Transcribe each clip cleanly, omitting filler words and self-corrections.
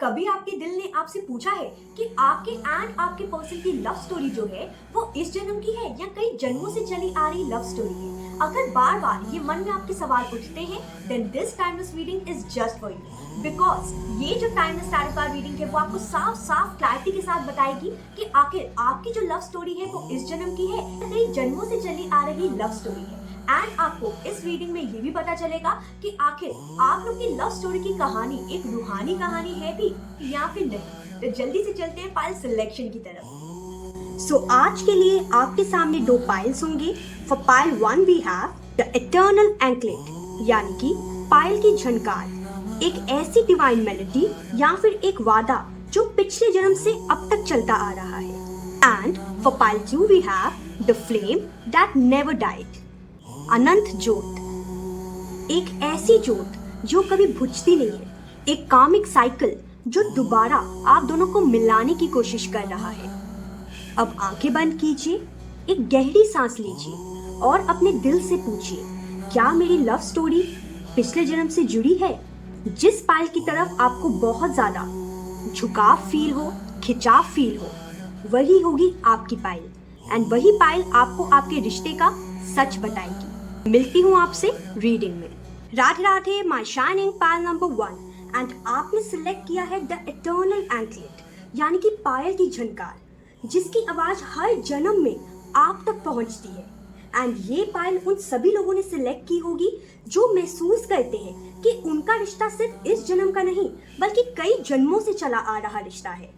कभी आपके दिल ने आपसे पूछा है कि आपके एंड आपके पर्सन की लव स्टोरी जो है वो इस जन्म की है या कई जन्मों से चली आ रही लव स्टोरी है? अगर बार बार ये मन में आपके सवाल उठते हैं, then this timeless reading is just for you. Because ये जो टाइमलेस टैरो कार्ड रीडिंग है वो आपको साफ साफ क्लैरिटी के साथ बताएगी कि आखिर आपकी जो लव स्टोरी है वो इस जन्म की है या कई जन्मों से चली आ रही लव स्टोरी है। एंड आपको इस रीडिंग में ये भी पता चलेगा कि आखिर आप लोग की लव स्टोरी की कहानी एक रूहानी कहानी है भी या फिर नहीं। तो जल्दी से चलते हैं पाइल सिलेक्शन की तरफ। सो आज के लिए आपके सामने दो पाइल्स होंगे। For pile 1 we have the eternal anklet, यानी कि पाइल की झनकार, एक ऐसी डिवाइन मेलोडी या फिर एक वादा जो पिछले जन्म से अब तक चलता आ रहा है। And for pile 2 we have the flame that never died, Anant Jot, एक ऐसी जोत जो कभी बुझती नहीं है, एक कामिक साइकिल जो दोबारा आप दोनों को मिलाने की कोशिश कर रहा है। अब आंखें बंद कीजिए, एक गहरी सांस लीजिए और अपने दिल से पूछिए, क्या मेरी लव स्टोरी पिछले जन्म से जुड़ी है? जिस पाइल की तरफ आपको बहुत ज्यादा झुकाव फील हो, खिंचाव फील हो, वही होगी आपकी पाइल। एंड वही पाइल आपको आपके रिश्ते का सच बताएगी। मिलती हूँ आपसे रीडिंग में। Radhe Radhe my shining pile number 1। And आपने सिलेक्ट किया है द इटर्नल एंकलेट, यानी कि पायल की झनकार, जिसकी आवाज हर जन्म में आप तक पहुंचती है। एंड ये पायल उन सभी लोगों ने सिलेक्ट की होगी जो महसूस करते हैं कि उनका रिश्ता सिर्फ इस जन्म का नहीं बल्कि कई जन्मों से चला आ रहा रिश्ता है।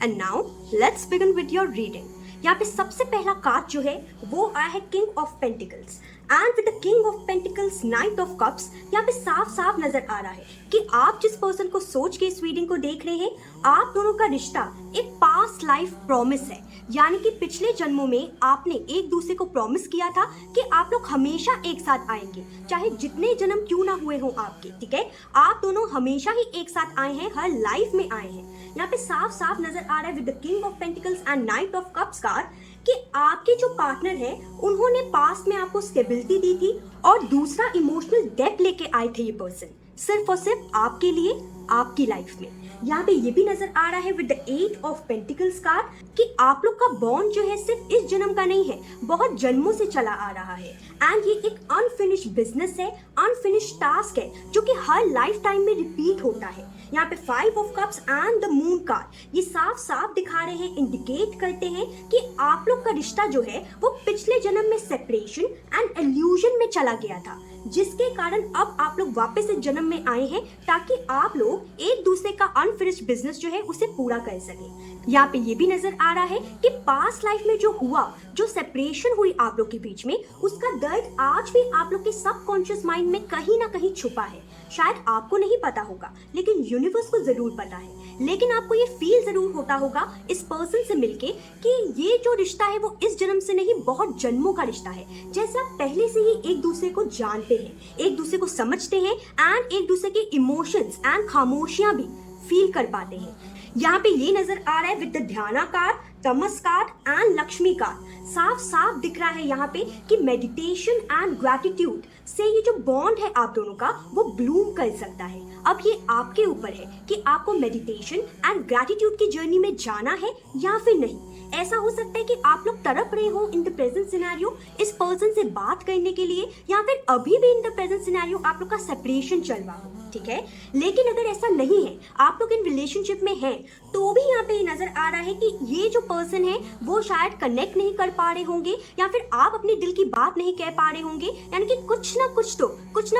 And now let's begin with your reading. यहाँ पे सबसे पहला कार्ड जो है वो आया है king of pentacles. And with the king of pentacles night of cups, यहाँ पे साफ साफ नजर आ रहा है कि आप जिस पर्सन को सोच के इस रीडिंग को देख रहे हैं, आप दोनों का रिश्ता एक पास्ट लाइफ प्रॉमिस है। यानी कि पिछले जन्मों में आपने एक दूसरे को प्रॉमिस किया था कि आप लोग हमेशा एक साथ आएंगे, चाहे जितने जन्म क्यों ना हुए हों आपके, ठीक है? आप दोनों हमेशा ही एक साथ आए हैं, हर लाइफ में आए हैं। यहाँ पे साफ साफ नजर आ रहा है with the king of pentacles and night of cups card कि आपके जो पार्टनर है उन्होंने पास्ट में आपको स्टेबिलिटी दी थी और दूसरा इमोशनल डेप्थ लेके आए थे ये पर्सन, सिर्फ और सिर्फ आपके लिए, आपकी लाइफ में। यहाँ पे ये भी नजर आ रहा है with the 8 of pentacles card कि आप लोग का बॉन्ड जो है सिर्फ इस जन्म का नहीं है, बहुत जन्मों से चला आ रहा है। एंड ये एक अनफिनिश्ड बिजनेस है, अनफिनिश्ड टास्क है जो कि हर लाइफ टाइम में रिपीट होता है। यहाँ पे 5 of cups and the moon card ये साफ साफ दिखा रहे हैं, इंडिकेट करते हैं कि आप लोग का रिश्ता जो है वो पिछले जन्म में सेपरेशन एंड इल्यूजन में चला गया था, जिसके कारण अब आप लोग वापस इस जन्म में आए हैं ताकि आप लोग एक दूसरे का अनफिनिश्ड बिजनेस जो है उसे पूरा कर सके। यहाँ पे ये भी नजर आ रहा है कि पास्ट लाइफ में जो हुआ, जो सेपरेशन हुई आप लोग के बीच में, उसका दर्द आज भी आप लोग के सबकॉन्शियस माइंड में कहीं ना कहीं छुपा है। शायद आपको नहीं पता होगा लेकिन यूनिवर्स को जरूर पता है। लेकिन आपको ये फील जरूर होता होगा इस पर्सन से मिलके कि ये जो रिश्ता है वो इस जन्म से नहीं, बहुत जन्मों का रिश्ता है। जैसे आप पहले से ही एक दूसरे को जानते हैं, एक दूसरे को समझते हैं एंड एक दूसरे के इमोशंस एंड खामोशियां भी फील कर पाते हैं। यहाँ पे ये नजर आ रहा है विद द ध्याना card, Tamas card and Lakshmi card. साफ साफ दिख रहा है यहाँ पे कि मेडिटेशन एंड ग्रैटिट्यूड से ये जो बॉन्ड है आप दोनों का वो ब्लूम कर सकता है। अब ये आपके ऊपर है कि आपको मेडिटेशन एंड ग्रैटिट्यूड की जर्नी में जाना है या फिर नहीं। ऐसा हो सकता है कि आप लोग तड़प रहे हो इन द प्रेजेंट सिनेरियो इस पर्सन से बात करने के लिए, या फिर अभी भी इन द प्रेजेंट सिनेरियो आप लोग का सेपरेशन चल रहा हो, ठीक है? लेकिन अगर ऐसा नहीं है, आप लोग इन रिलेशनशिप में हैं, तो भी यहाँ पे नजर आ रहा है कि ये जो पर्सन है वो शायद कनेक्ट नहीं कर पा रहे होंगे या फिर आप अपने दिल की बात नहीं कह पा रहे होंगे। यानी कि कुछ ना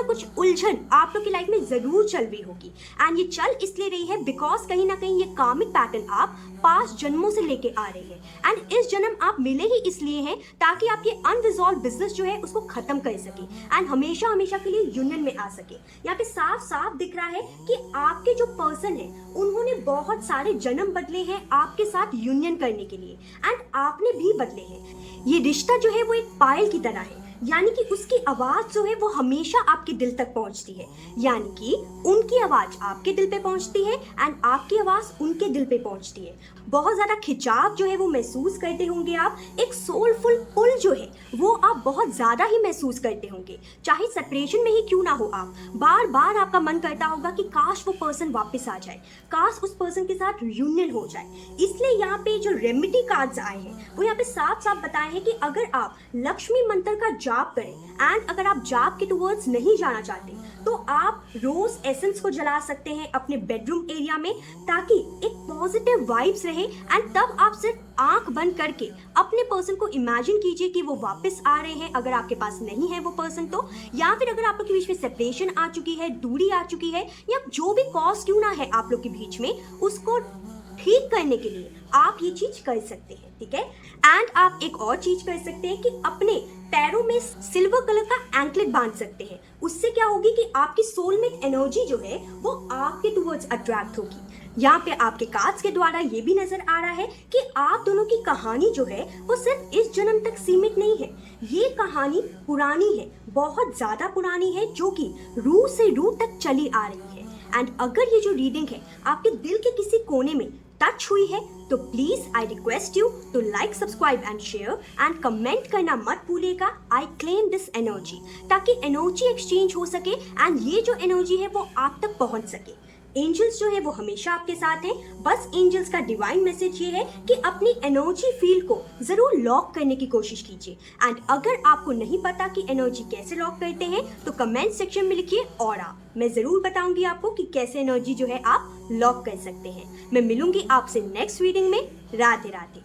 कुछ उलझन आप लोग की लाइफ में जरूर चल रही होगी। एंड ये चल इसलिए रही है बिकॉज कहीं ना कहीं ये कार्मिक पैटर्न आप पास्ट जन्मों से लेके आ रहे हैं। एंड इस जन्म आप मिले ही इसलिए हैं ताकि आप ये अनरिजॉल्व बिजनेस जो है उसको खत्म कर सके एंड हमेशा हमेशा के लिए यूनियन में आ सके। यहाँ पे साफ साफ दिख रहा है कि आपके जो पर्सन है उन्होंने बहुत सारे जन्म बदले हैं आपके साथ यूनियन करने के लिए, एंड आपने भी बदले हैं। ये रिश्ता जो है वो एक पायल की तरह है, यानी कि उसकी आवाज जो है वो हमेशा आपके दिल तक पहुंचती है, यानी कि उनकी आवाज आपके दिल पे पहुंचती है एंड आपकी आवाज उनके दिल पे पहुंचती है। बहुत ज्यादा खिंचाव जो है वो महसूस करते होंगे आप, एक सोलफुल पुल जो है वो आप बहुत ज्यादा ही महसूस करते होंगे, चाहे सेपरेशन में ही क्यों ना हो। आप बार बार आपका मन करता होगा कि काश वो पर्सन वापस आ जाए, काश उस पर्सन के साथ रियूनियन हो जाए। इसलिए यहाँ पे जो रेमेडी कार्ड्स आए हैं वो यहाँ पे साफ साफ बताए हैं कि अगर आप लक्ष्मी मंत्र का जाप करें एंड अगर आप जाप के टुवर्ड्स नहीं जाना चाहते तो आप रोज एसेंस को जला सकते हैं अपने बेडरूम एरिया में, ताकि एक पॉजिटिव वाइब्स रहे। एंड तब आप सिर्फ आंख बंद करके अपने पर्सन को इमेजिन कीजिए कि वो वापस आ रहे हैं, अगर आपके पास नहीं है वो पर्सन तो, या फिर अगर आप लोग के बीच में सेपरेशन आ चुकी है, दूरी आ चुकी है, या जो भी कॉज क्यों ना है आप लोग के बीच में, उसको ठीक करने के लिए आप ये चीज कर सकते हैं, ठीक है। एंड आप एक और चीज कर सकते हैं कि अपने पैरों में सिल्वर कलर का एंकलेट बांध सकते हैं। उससे क्या होगी कि आपकी सोलमेट एनर्जी जो है वो आपके टुवर्ड्स अट्रैक्ट होगी। यहाँ पे आपके कार्ड्स के द्वारा ये भी नजर आ रहा है कि आप दोनों की कहानी जो है वो सिर्फ इस जन्म तक सीमित नहीं है, ये कहानी पुरानी है, बहुत ज्यादा पुरानी है, जो कि रूह से रूह तक चली आ रही है। एंड अगर ये जो रीडिंग है आपके दिल के किसी कोने में टच हुई है तो please I request you to like, subscribe and share and comment करना मत भूलिएगा, आई क्लेम दिस एनर्जी, ताकि एनर्जी एक्सचेंज हो सके एंड ये जो एनर्जी है वो आप तक पहुंच सके। एंजल्स जो है वो हमेशा आपके साथ हैं, बस एंजल्स का डिवाइन मैसेज ये है कि अपनी एनर्जी फील्ड को जरूर लॉक करने की कोशिश कीजिए। एंड अगर आपको नहीं पता कि एनर्जी कैसे लॉक करते हैं तो कमेंट सेक्शन में लिखिए ऑरा, मैं जरूर बताऊंगी आपको कि कैसे एनर्जी जो है आप लॉक कर सकते हैं। मैं मिलूंगी आपसे नेक्स्ट रीडिंग में। Radhe Radhe.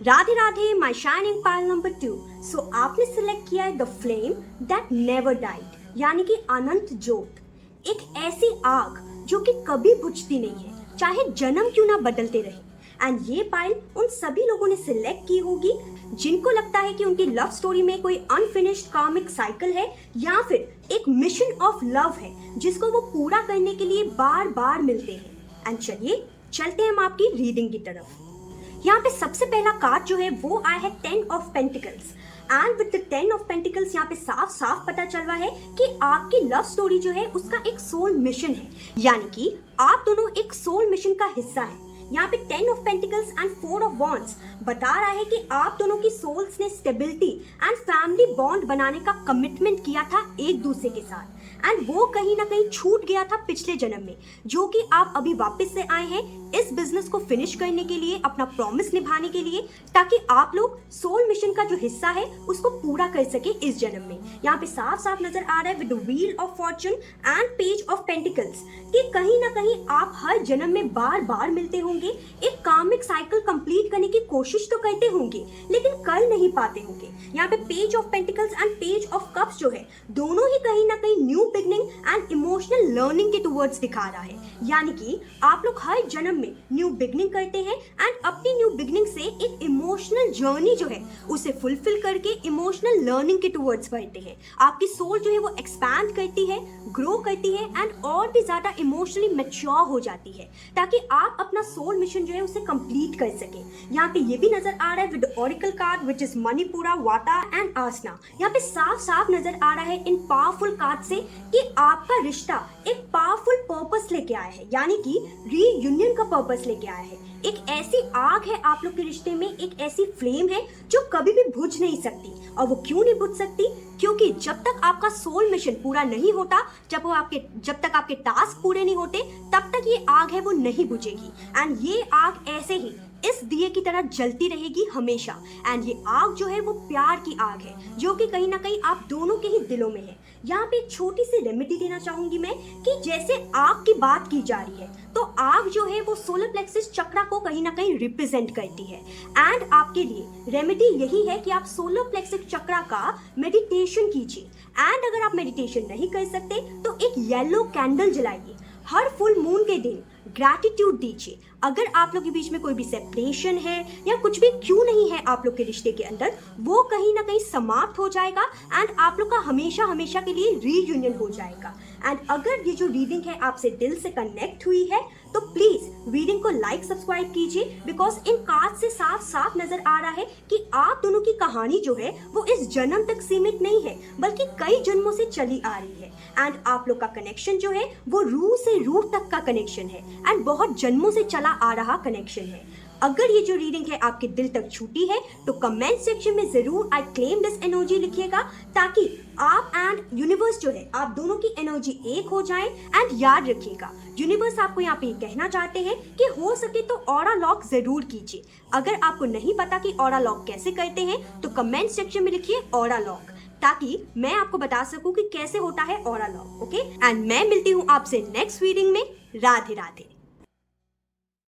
Radhe Radhe my shining pile number 2। सो आपने सिलेक्ट किया है the flame that never died, यानी कि अनंत ज्योत, एक ऐसी आग जो कि कभी बुझती नहीं है, चाहे जन्म क्यों ना बदलते रहे। एंड ये पाइल उन सभी लोगों ने सिलेक्ट की होगी जिनको लगता है कि उनकी लव स्टोरी में कोई अनफिनिश्ड कार्मिक साइकिल है, या फिर एक मिशन ऑफ लव है जिसको वो पूरा करने के लिए बार बार मिलते हैं। एंड चलिए चलते हैं हम आपकी रीडिंग की तरफ। यहाँ पे सबसे पहला कार्ड जो है वो आया है 10 of pentacles. And with the 10 of pentacles यहाँ पे साफ साफ पता चल रहा है कि आपकी लव स्टोरी जो है उसका एक सोल मिशन है, यानी कि आप दोनों एक सोल मिशन का हिस्सा है। यहाँ पे 10 of pentacles and 4 of wands बता रहा है कि आप दोनों की सोल्स ने स्टेबिलिटी एंड फैमिली बॉन्ड बनाने का कमिटमेंट किया था एक दूसरे के साथ, एंड वो कहीं ना कहीं छूट गया था पिछले जन्म में, जो कि आप अभी वापस से आए हैं इस बिजनेस को फिनिश करने के लिए, अपना प्रॉमिस निभाने के लिए, ताकि आप लोग सोल मिशन का जो हिस्सा है उसको पूरा कर सके इस जन्म में। यहाँ पे साफ साफ नजर आ रहा है with the wheel of Fortune and page of pentacles कि कहीं ना कहीं आप हर जन्म में बार बार मिलते होंगे, एक कार्मिक साइकिल कंप्लीट करने की कोशिश तो करते होंगे लेकिन कर नहीं पाते होंगे। यहाँ पे page of pentacles and page of cups जो है दोनों ही कहीं ना कहीं new beginning and emotional learning के टुवर्ड्स दिखा रहा है, यानी कि आप लोग हर जन्म में न्यू बिगनिंग करते हैं एंड अपनी न्यू बिगनिंग से एक इमोशनल जर्नी जो है उसे फुलफिल करके इमोशनल लर्निंग के टुवर्ड्स बढ़ते हैं। आपकी सोल जो है वो एक्सपैंड करती है, ग्रो करती है एंड और भी ज्यादा इमोशनली मैच्योर हो जाती है, ताकि आप अपना सोल मिशन जो है उसे कंप्लीट कर सके। यहाँ पे ये भी नजर आ रहा है with oracle card which is Manipura, vata and आसना। यहाँ पे साफ साफ नजर आ रहा है इन पावरफुल कार्ड से कि आपका रिश्ता एक पावरफुल पर्पस लेके आया है, यानी कि रीयूनियन का पर्पस लेके आया है। एक ऐसी आग है आप लोग के रिश्ते में, एक ऐसी फ्लेम है जो कभी भी बुझ नहीं सकती। और वो क्यों नहीं बुझ सकती? क्योंकि जब तक आपका सोल मिशन पूरा नहीं होता, जब तक आपके टास्क पूरे नहीं होते, तब तक ये आग है वो नहीं बुझेगी। एंड ये आग ऐसे ही इस दिए की तरह जलती रहेगी हमेशा। एंड ये आग जो है वो प्यार की आग है, जो कि कहीं ना कहीं आप दोनों के ही दिलों में है। यहाँ पे एक छोटी सी रेमेडी देना चाहूंगी मैं कि जैसे आग की बात की जा रही है तो आग जो है वो सोलर प्लेक्सिस चक्रा को कहीं ना कहीं रिप्रेजेंट करती है। एंड आपके लिए रेमेडी यही है कि आप सोलर प्लेक्सिस चक्रा का मेडिटेशन कीजिए। एंड अगर आप मेडिटेशन नहीं कर सकते तो एक येलो कैंडल जलाइए। हर फुल मून के दिन ग्रैटिट्यूड दीजिए। अगर आप लोग के बीच में कोई भी सेपरेशन है या कुछ भी क्यों नहीं है आप लोग के रिश्ते के अंदर, वो कहीं ना कहीं समाप्त हो जाएगा एंड आप लोग का हमेशा हमेशा के लिए रीयूनियन हो जाएगा। एंड अगर ये जो रीडिंग है आपसे दिल से कनेक्ट हुई है तो प्लीज रीडिंग को लाइक सब्सक्राइब कीजिए, बिकॉज इन कार्ड से साफ साफ नजर आ रहा है कि आप दोनों की कहानी जो है वो इस जन्म तक सीमित नहीं है, बल्कि कई जन्मों से चली आ रही है। एंड आप लोग का कनेक्शन जो है वो रूह से रूह तक का कनेक्शन है एंड बहुत जन्मों से चला आ रहा कनेक्शन है। अगर ये जो रीडिंग है आपके दिल तक छूटी है तो कमेंट सेक्शन में जरूर आई क्लेम दिस एनर्जी लिखिएगा, ताकि आप एंड यूनिवर्स जो है आप दोनों की एनर्जी एक हो जाए। एंड याद रखिएगा, यूनिवर्स आपको यहाँ पे ये कहना चाहते हैं कि हो सके तो ऑरा लॉक जरूर कीजिए। अगर आपको नहीं पता कि ऑरा लॉक कैसे करते हैं तो कमेंट सेक्शन में लिखिए ऑरा लॉक, ताकि मैं आपको बता सकूं कि कैसे होता है ऑरा लॉक। ओके, एंड मैं मिलती हूँ आपसे नेक्स्ट रीडिंग में। राधे राधे।